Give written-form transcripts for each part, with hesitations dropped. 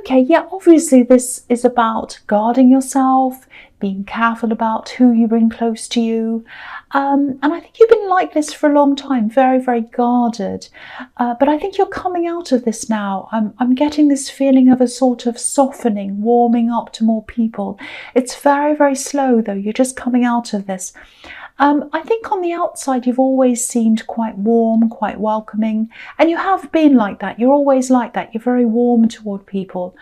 Okay, yeah, obviously this is about guarding yourself, being careful about who you bring close to you. And I think you've been like this for a long time, very, very guarded. But I think you're coming out of this now. I'm getting this feeling of a sort of softening, warming up to more people. It's very, very slow though. You're just coming out of this. I think on the outside you've always seemed quite warm, quite welcoming, and you have been like that. You're always like that. You're very warm toward people.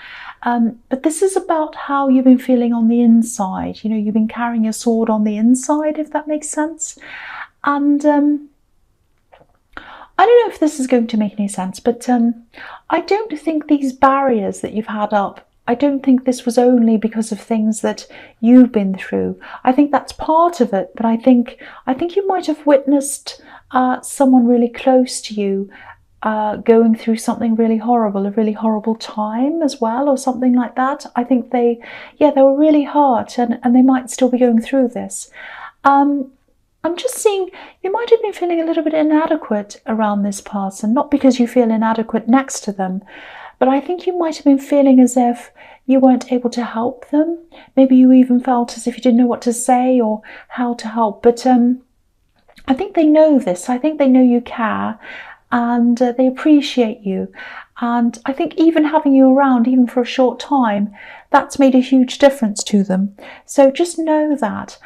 But this is about how you've been feeling on the inside. You know, you've been carrying your sword on the inside, if that makes sense. And I don't know if this is going to make any sense, but I don't think these barriers that you've had up, I don't think this was only because of things that you've been through. I think that's part of it, but I think you might have witnessed someone really close to you going through something really horrible, a really horrible time as well, or something like that. I think they were really hurt, and they might still be going through this. I'm just seeing you might have been feeling a little bit inadequate around this person, not because you feel inadequate next to them, but I think you might have been feeling as if you weren't able to help them. Maybe you even felt as if you didn't know what to say or how to help. But I think they know this. I think they know you care, and they appreciate you. And I think even having you around, even for a short time, that's made a huge difference to them. So just know that.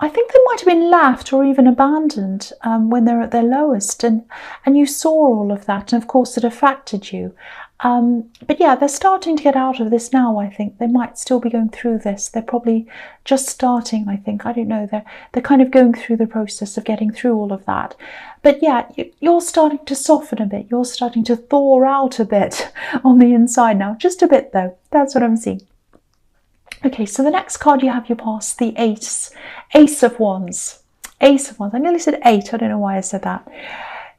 I think they might have been left or even abandoned when they're at their lowest, and you saw all of that, and of course it affected you. But yeah, they're starting to get out of this now. I think they might still be going through this. They're probably just starting, I think. I don't know. They're kind of going through the process of getting through all of that. But yeah, you're starting to soften a bit. You're starting to thaw out a bit on the inside now. Just a bit though. That's what I'm seeing. Okay, so the next card you have your past, the Ace of Wands. Ace of Wands. I nearly said 8. I don't know why I said that.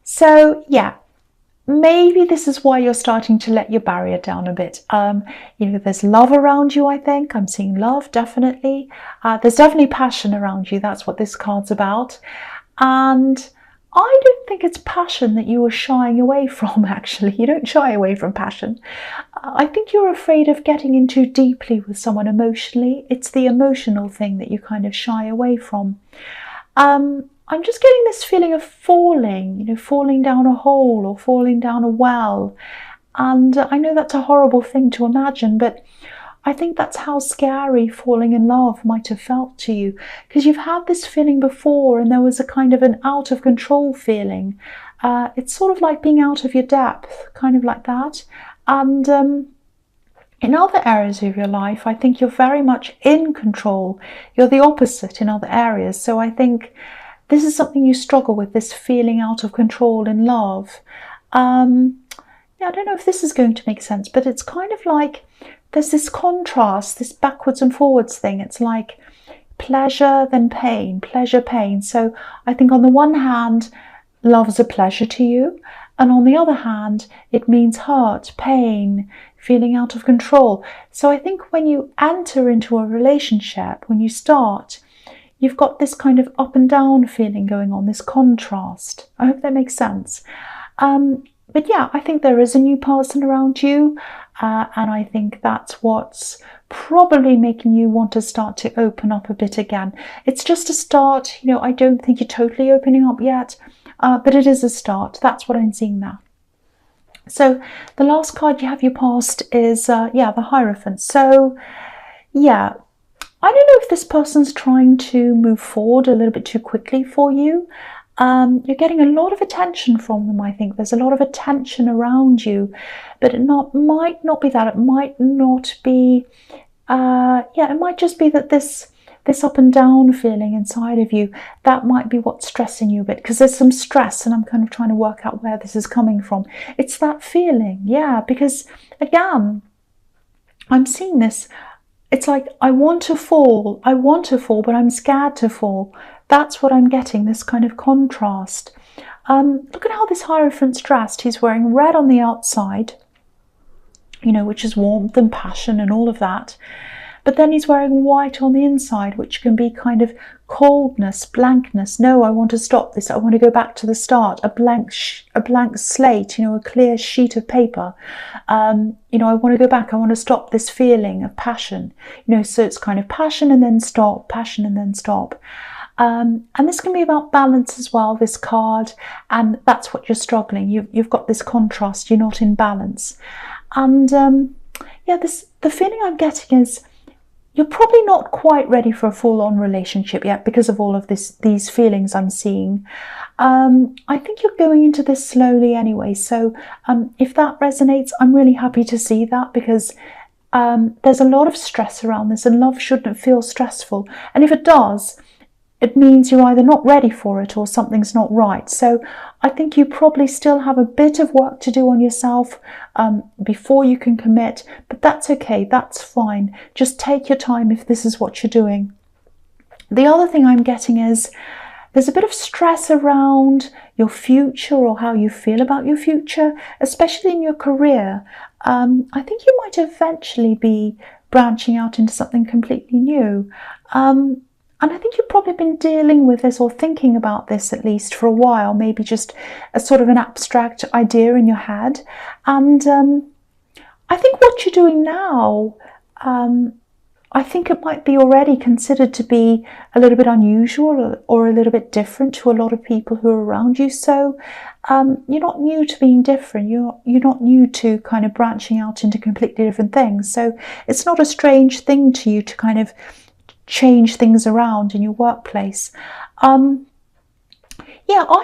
So yeah, maybe this is why you're starting to let your barrier down a bit. You know, there's love around you, I think. I'm seeing love, definitely. There's definitely passion around you. That's what this card's about. And I don't think it's passion that you are shying away from, actually. You don't shy away from passion. I think you're afraid of getting in too deeply with someone emotionally. It's the emotional thing that you kind of shy away from. I'm just getting this feeling of falling, you know, falling down a hole or falling down a well. And I know that's a horrible thing to imagine, but I think that's how scary falling in love might have felt to you, because you've had this feeling before, and there was a kind of an out of control feeling. It's sort of like being out of your depth, kind of like that. And in other areas of your life, I think you're very much in control. You're the opposite in other areas. So I think this is something you struggle with, this feeling out of control in love. Yeah, I don't know if this is going to make sense, but it's kind of like there's this contrast, this backwards and forwards thing. It's like pleasure, then pain, pleasure, pain. So I think on the one hand, love's a pleasure to you. And on the other hand, it means hurt, pain, feeling out of control. So I think when you enter into a relationship, when you start, you've got this kind of up and down feeling going on, this contrast. I hope that makes sense. But yeah, I think there is a new person around you. And I think that's what's probably making you want to start to open up a bit again. It's just a start. You know, I don't think you're totally opening up yet, but it is a start. That's what I'm seeing now. So the last card you have your past is, the Hierophant. So yeah, I don't know if this person's trying to move forward a little bit too quickly for you. You're getting a lot of attention from them, I think. There's a lot of attention around you, but it might not be that. It might not be, it might just be that this up and down feeling inside of you, that might be what's stressing you a bit, because there's some stress, and I'm kind of trying to work out where this is coming from. It's that feeling, yeah, because again, I'm seeing this. It's like, I want to fall, but I'm scared to fall. That's what I'm getting, this kind of contrast. Look at how this Hierophant's dressed. He's wearing red on the outside, you know, which is warmth and passion and all of that. but then he's wearing white on the inside, which can be kind of coldness, blankness. No, I want to stop this. I want to go back to the start. A blank slate, a clear sheet of paper. I want to go back. I want to stop this feeling of passion. So it's kind of passion and then stop, passion and then stop. And this can be about balance as well, this card, and that's what you're struggling. You've got this contrast. You're not in balance, and the feeling I'm getting is you're probably not quite ready for a full-on relationship yet because of all of these feelings I'm seeing. I think you're going into this slowly anyway. So if that resonates, I'm really happy to see that, because there's a lot of stress around this, and love shouldn't feel stressful. And if it does, it means you're either not ready for it or something's not right. So I think you probably still have a bit of work to do on yourself before you can commit, but that's okay, that's fine. Just take your time if this is what you're doing. The other thing I'm getting is there's a bit of stress around your future or how you feel about your future, especially in your career. I think you might eventually be branching out into something completely new. And I think you've probably been dealing with this, or thinking about this at least, for a while, maybe just a sort of an abstract idea in your head. And I think what you're doing now, I think it might be already considered to be a little bit unusual or a little bit different to a lot of people who are around you. So you're not new to being different. You're not new to kind of branching out into completely different things. So it's not a strange thing to you to kind of change things around in your workplace. I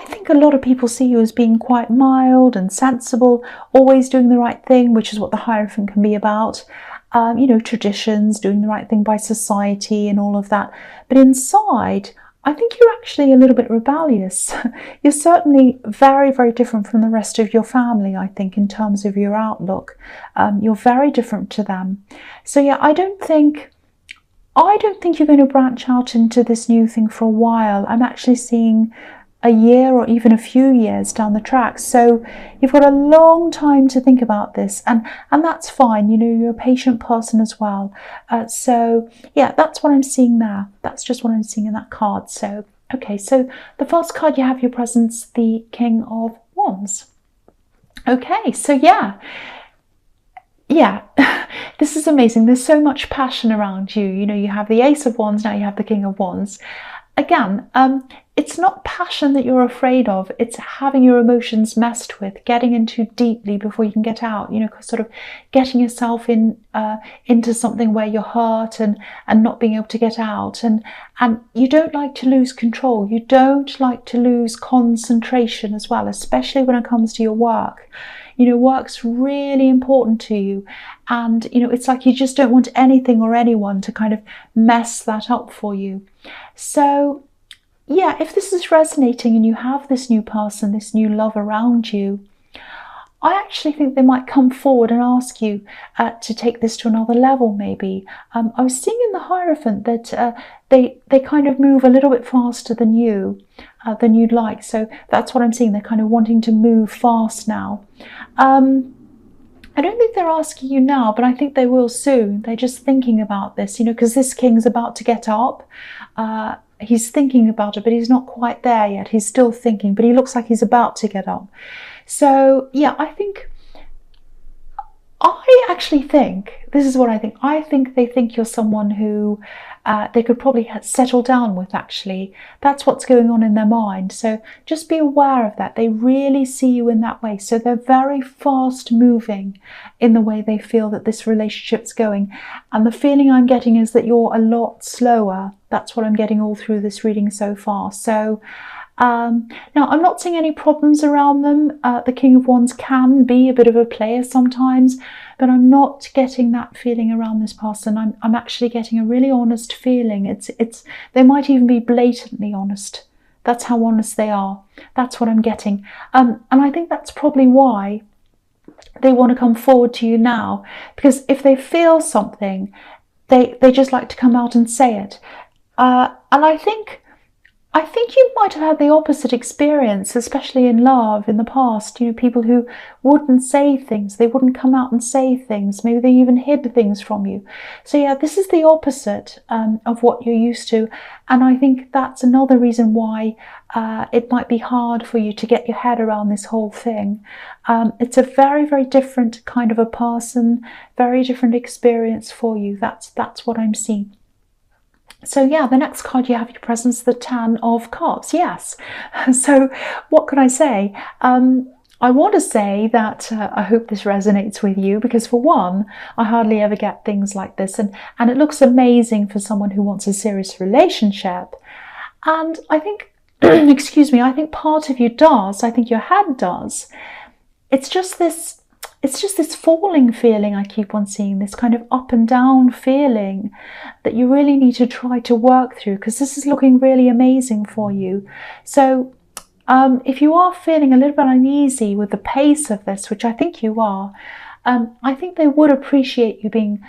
think a lot of people see you as being quite mild and sensible, always doing the right thing, which is what the Hierophant can be about. Traditions, doing the right thing by society and all of that. But inside, I think you're actually a little bit rebellious. You're certainly very, very different from the rest of your family, I think, in terms of your outlook. You're very different to them. So I don't think you're going to branch out into this new thing for a while. I'm actually seeing a year or even a few years down the track. So you've got a long time to think about this, and that's fine. You're a patient person as well. That's what I'm seeing there. That's just what I'm seeing in that card. So, okay, so the first card you have your presence, the King of Wands. Okay, so yeah, this is amazing. There's so much passion around you. You have the Ace of Wands, now you have the King of Wands. Again, it's not passion that you're afraid of. It's having your emotions messed with, getting in too deeply before you can get out. Sort of getting yourself into something where you're hurt and not being able to get out. And you don't like to lose control. You don't like to lose concentration as well, especially when it comes to your work. Work's really important to you, and it's like you just don't want anything or anyone to kind of mess that up for you. So if this is resonating and you have this new person, this new love around you, I actually think they might come forward and ask you to take this to another level, maybe. I was seeing in the Hierophant that they kind of move a little bit faster than you'd like. So that's what I'm seeing. They're kind of wanting to move fast now. I don't think they're asking you now, but I think they will soon. They're just thinking about this, because this king's about to get up. He's thinking about it, but he's not quite there yet. He's still thinking, but he looks like he's about to get up. So I actually think, this is what I think. I think they think you're someone who they could probably settle down with, actually. That's what's going on in their mind. So just be aware of that. They really see you in that way. So they're very fast moving in the way they feel that this relationship's going. And the feeling I'm getting is that you're a lot slower. That's what I'm getting all through this reading so far. So now, I'm not seeing any problems around them. The King of Wands can be a bit of a player sometimes, but I'm not getting that feeling around this person. I'm actually getting a really honest feeling. They might even be blatantly honest. That's how honest they are. That's what I'm getting. And I think that's probably why they want to come forward to you now, because if they feel something, they just like to come out and say it. And I think I think you might have had the opposite experience, especially in love in the past. People who wouldn't say things, they wouldn't come out and say things. Maybe they even hid things from you. So yeah, this is the opposite of what you're used to. And I think that's another reason why it might be hard for you to get your head around this whole thing. It's a very, very different kind of a person, very different experience for you. That's what I'm seeing. So yeah, the next card you have your presence, the Ten of Cups. Yes. So what can I say? I want to say that I hope this resonates with you, because for one, I hardly ever get things like this, and it looks amazing for someone who wants a serious relationship. And I think, excuse me, I think part of you does. I think your head does. It's just this falling feeling I keep on seeing, this kind of up and down feeling that you really need to try to work through, because this is looking really amazing for you. So if you are feeling a little bit uneasy with the pace of this, which I think you are, I think they would appreciate you being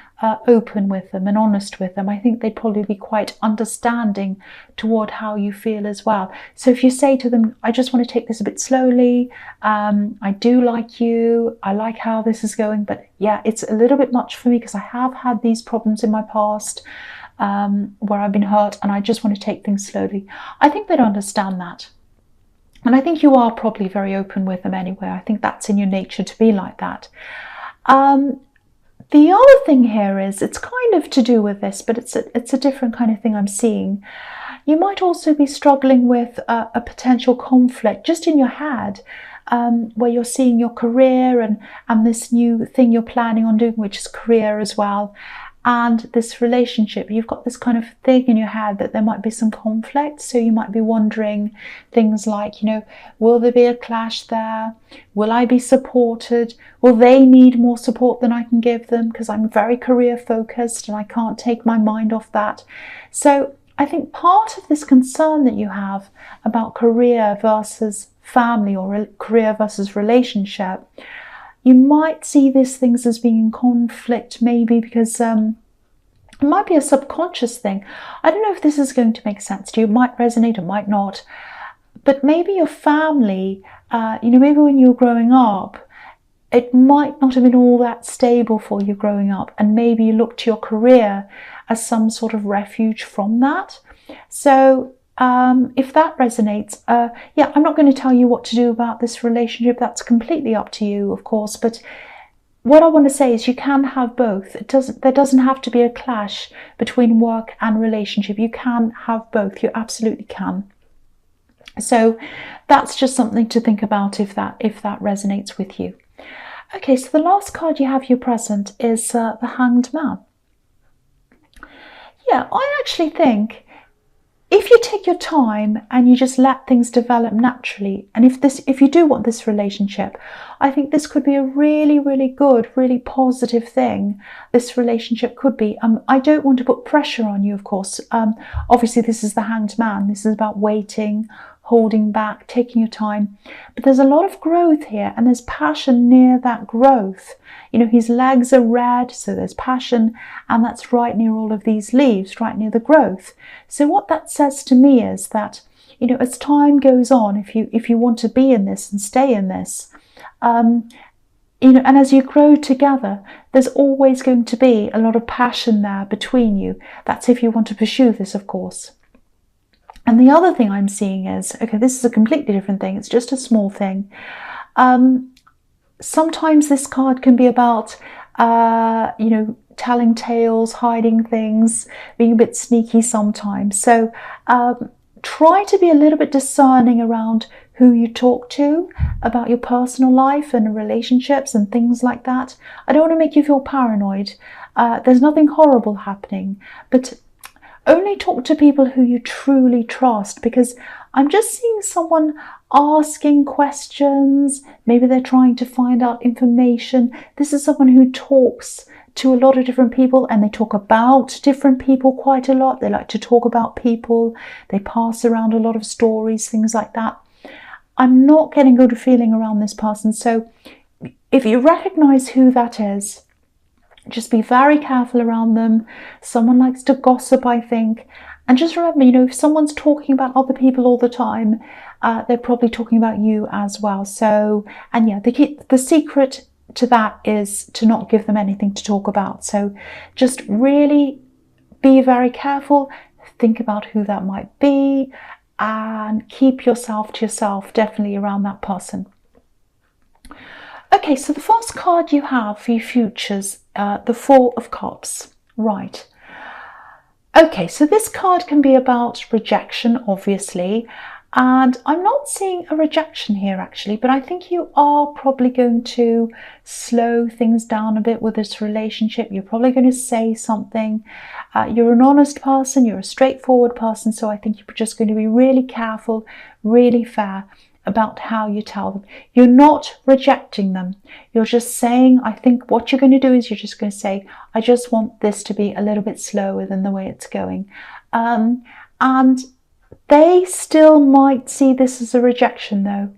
open with them and honest with them. I think they'd probably be quite understanding toward how you feel as well. So if you say to them, I just want to take this a bit slowly, I do like you, I like how this is going, but yeah, it's a little bit much for me because I have had these problems in my past where I've been hurt, and I just want to take things slowly. I think they'd understand that. And I think you are probably very open with them anyway. I think that's in your nature to be like that. The other thing here is, it's kind of to do with this, but it's a different kind of thing I'm seeing. You might also be struggling with a potential conflict just in your head, where you're seeing your career and this new thing you're planning on doing, which is career as well, and this relationship. You've got this kind of thing in your head that there might be some conflict. So you might be wondering things like, will there be a clash there? Will I be supported? Will they need more support than I can give them? Because I'm very career focused and I can't take my mind off that. So I think part of this concern that you have about career versus family, or career versus relationship, you might see these things as being in conflict, maybe because it might be a subconscious thing. I don't know if this is going to make sense to you. It might resonate, it might not. But maybe your family, maybe when you were growing up, it might not have been all that stable for you growing up. And maybe you look to your career as some sort of refuge from that. So if that resonates, yeah, I'm not going to tell you what to do about this relationship. That's completely up to you, of course. But what I want to say is you can have both. There doesn't have to be a clash between work and relationship. You can have both. You absolutely can. So that's just something to think about if that resonates with you. Okay, so the last card you have here present is the Hanged Man. Yeah, I actually think if you take your time and you just let things develop naturally, and if you do want this relationship, I think this could be a really, really good, really positive thing. This relationship could be. I don't want to put pressure on you, of course. Obviously, this is the Hanged Man. This is about waiting, holding back, taking your time. But there's a lot of growth here, and there's passion near that growth. His legs are red, so there's passion, and that's right near all of these leaves, right near the growth. So what that says to me is that, as time goes on, if you want to be in this and stay in this, and as you grow together, there's always going to be a lot of passion there between you. That's if you want to pursue this, of course. And the other thing I'm seeing is, okay, this is a completely different thing. It's just a small thing. Sometimes this card can be about, telling tales, hiding things, being a bit sneaky sometimes. So try to be a little bit discerning around who you talk to about your personal life and relationships and things like that. I don't want to make you feel paranoid. There's nothing horrible happening, but only talk to people who you truly trust, because I'm just seeing someone asking questions. Maybe they're trying to find out information. This is someone who talks to a lot of different people, and they talk about different people quite a lot. They like to talk about people. They pass around a lot of stories, things like that. I'm not getting a good feeling around this person. So if you recognize who that is, just be very careful around them. Someone likes to gossip, I think, And just remember, you know, if someone's talking about other people all the time, they're probably talking about you as well. So, and yeah, the secret to that is to not give them anything to talk about. So just really be very careful, think about who that might be, and keep yourself to yourself, definitely around that person. Okay, so the first card you have for your futures, the Four of Cups. Right. Okay, so this card can be about rejection, obviously, and I'm not seeing a rejection here actually, but I think you are probably going to slow things down a bit with this relationship. You're probably going to say something. You're an honest person, you're a straightforward person, so I think you're just going to be really careful, really fair about how you tell them. You're not rejecting them. You're just saying, I think what you're going to do is you're just going to say, I just want this to be a little bit slower than the way it's going. And they still might see this as a rejection though,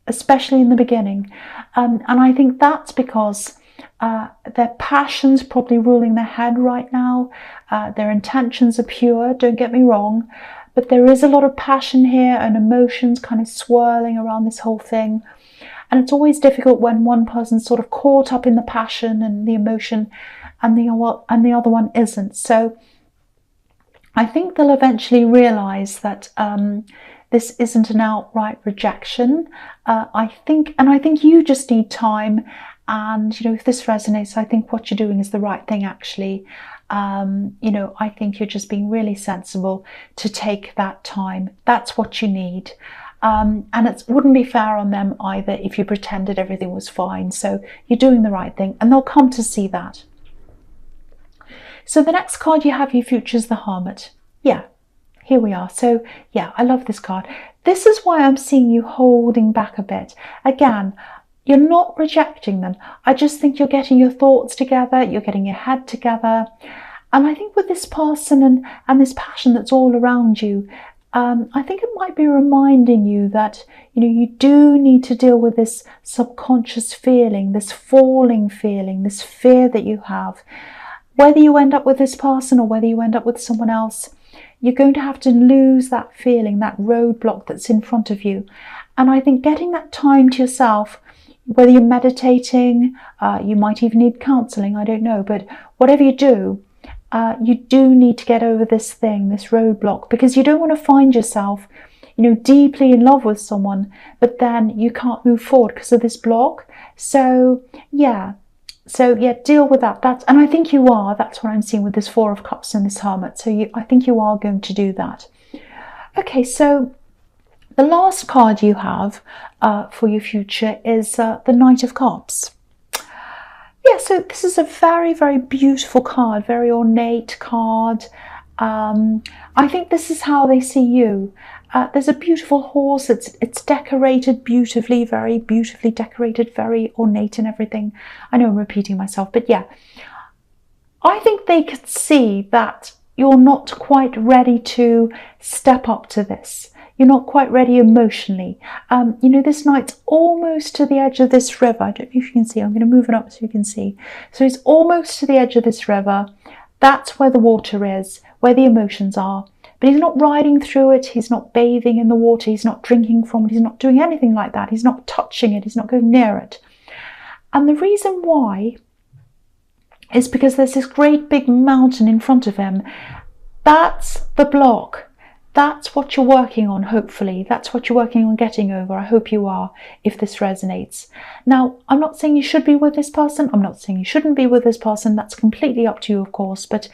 especially in the beginning. And I think that's because their passion's probably ruling their head right now. Their intentions are pure, don't get me wrong, but there is a lot of passion here and emotions kind of swirling around this whole thing. And it's always difficult when one person's sort of caught up in the passion and the emotion and the other one isn't. So I think they'll eventually realize that this isn't an outright rejection. I think you just need time. And, you know, if this resonates, I think what you're doing is the right thing, actually. You know, I think you're just being really sensible to take that time. That's what you need. And it wouldn't be fair on them either if you pretended everything was fine. So you're doing the right thing, and they'll come to see that. So the next card you have for your future is the Hermit. Yeah, here we are. So yeah, I love this card. This is why I'm seeing you holding back a bit. Again, you're not rejecting them. I just think you're getting your thoughts together, you're getting your head together. And I think with this person and this passion that's all around you, I think it might be reminding you that, you know, you do need to deal with this subconscious feeling, this falling feeling, this fear that you have. Whether you end up with this person or whether you end up with someone else, you're going to have to lose that feeling, that roadblock that's in front of you. And I think getting that time to yourself, whether you're meditating, you might even need counselling, I don't know, but whatever you do need to get over this thing, this roadblock, because you don't want to find yourself, you know, deeply in love with someone, but then you can't move forward because of this block. So yeah, deal with that. And I think you are. That's what I'm seeing with this Four of Cups and this Hermit. So I think you are going to do that. Okay, so the last card you have for your future is the Knight of Cups. Yeah, so this is a very, very beautiful card, very ornate card. I think this is how they see you. There's a beautiful horse. It's decorated beautifully, very beautifully decorated, very ornate and everything. I know I'm repeating myself, but yeah. I think they could see that you're not quite ready to step up to this. You're not quite ready emotionally. You know, this knight's almost to the edge of this river. I don't know if you can see. I'm going to move it up so you can see. So he's almost to the edge of this river. That's where the water is, where the emotions are. But he's not riding through it. He's not bathing in the water. He's not drinking from it. He's not doing anything like that. He's not touching it. He's not going near it. And the reason why is because there's this great big mountain in front of him. That's the block. That's what you're working on, hopefully. That's what you're working on getting over. I hope you are, if this resonates. Now, I'm not saying you should be with this person. I'm not saying you shouldn't be with this person. That's completely up to you, of course. But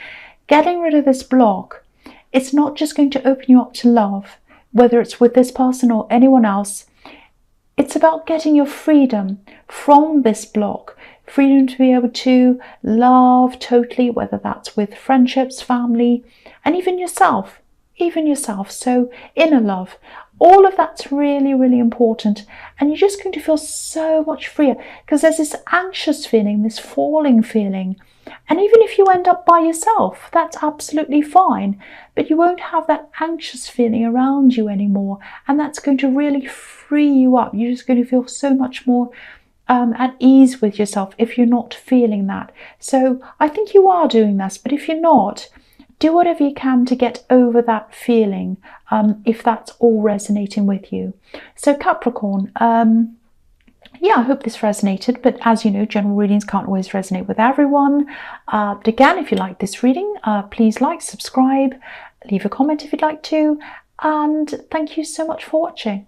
getting rid of this block, it's not just going to open you up to love, whether it's with this person or anyone else. It's about getting your freedom from this block, freedom to be able to love totally, whether that's with friendships, family, and even yourself. So inner love, all of that's really, really important. And you're just going to feel so much freer because there's this anxious feeling, this falling feeling. And even if you end up by yourself, that's absolutely fine. But you won't have that anxious feeling around you anymore. And that's going to really free you up. You're just going to feel so much more at ease with yourself if you're not feeling that. So I think you are doing this. But if you're not, do whatever you can to get over that feeling, if that's all resonating with you. So Capricorn, yeah, I hope this resonated, but as you know, general readings can't always resonate with everyone. But again, if you like this reading, please like, subscribe, leave a comment if you'd like to, and thank you so much for watching.